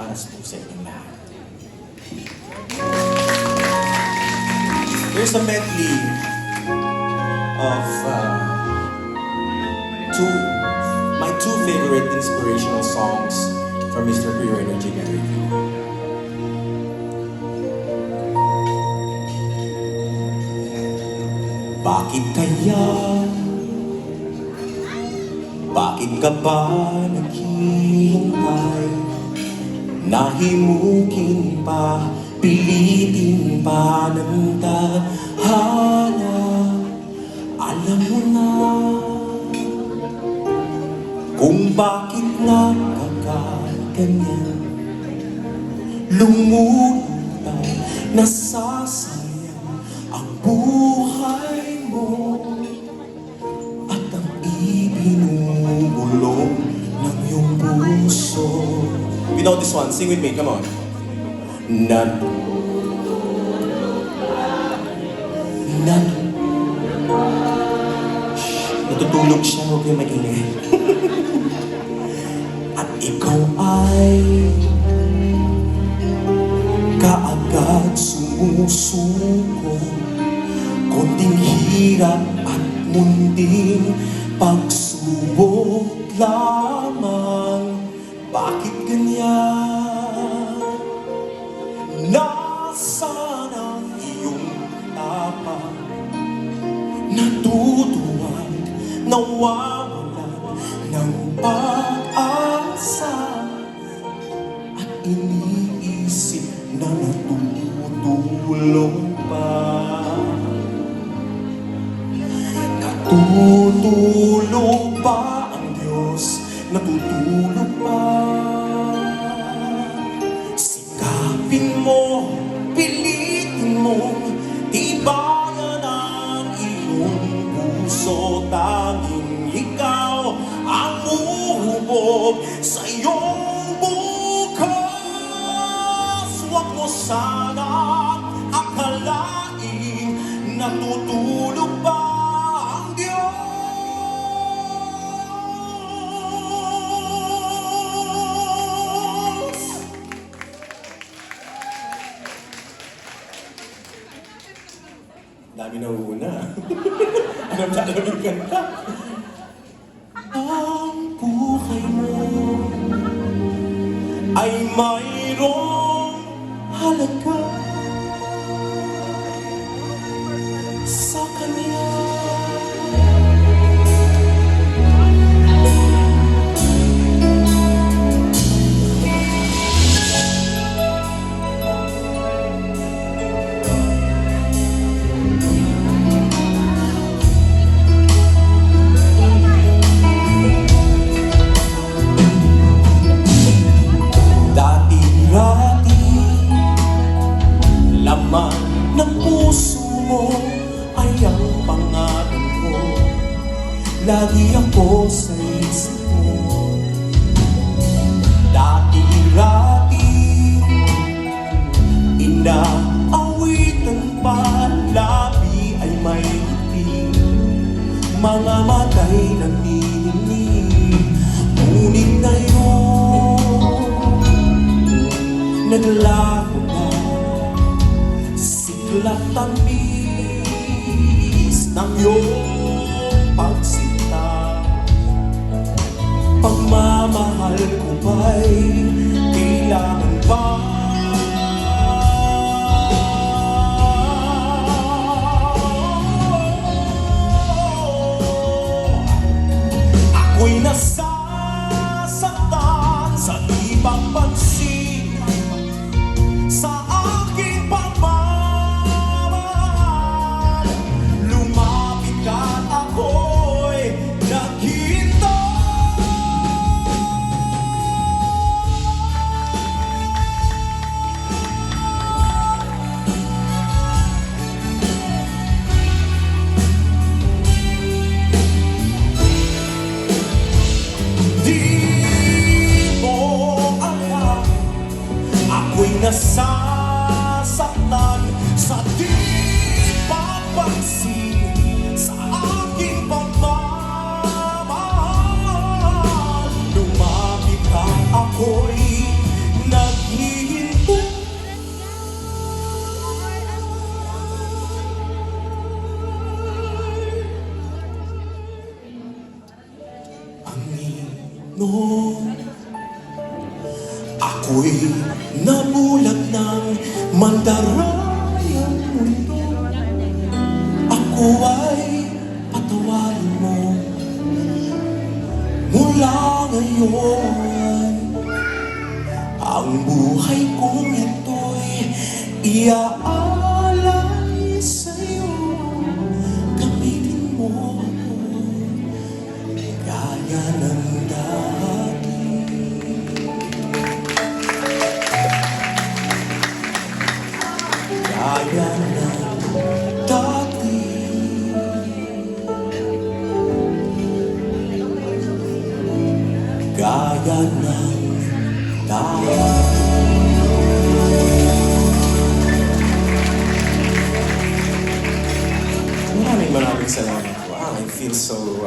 Taas po sa inyong lahat. Here's a medley of my two favorite inspirational songs from Mr. Pure Energy Gary. Bakit kaya? Bakit ka ba naghihintay? Nahimukin pa, pilitin pa ng tadhana. Alam mo na kung bakit nagkakaganyan. Lumulutang, nasasayang ang buhay mo at ang ibinubulong ng iyong puso. You know this one, sing with me, come on. Natutulog siya, huwag kayo mag-ingay. At ikaw ay kaagad sumusuko. Konting hirap at munding pagsubok lamang. Bakit ganyan? Nasaan ang iyong tapang? Natutuwag, nawawalan ng pag-asa at iniisip na natutulong pa. Natutulog pa ang Diyos, natutulog pa. Sikapin mo, pilitin mong tibayan ang iyong puso. Tanging ikaw ang uhubog sa iyong bukas. Huwag mo sana akalaing natutulog pa ang Diyos. Dami na una. Alam sa alam yung kanta. Ang buhay mo ay mayroong halaga sa Kanya. Laman ng puso mo ay ang pangalan ko. Lagi ako sa isip mo. Dati-rati inaawitan pa, labi ay may ngiti, mga matay nanininig. Ngunit ngayon naglaho na siglat tamis ng iyong pagsinta. Pagmamahal ko ba'y kailangan ba? Ako'y nasasaktan sa di pagpansin sa aking pagmamahal. Lumapit ka at ako'y naghintay. Nasasaktan sa di pagpansin sa aking pagmamahal. Lumapit ka, ako'y nag Ako'y nabulag ng mandarayang mundo. Ako ay patawarin mo. Mula ngayon, ang buhay kong ito'y iaalay sa'yo. Gamitin mo ako gaya ng dati. Gaya ng dati. Gaya ng dati. Maraming salamat. Wow, I feel so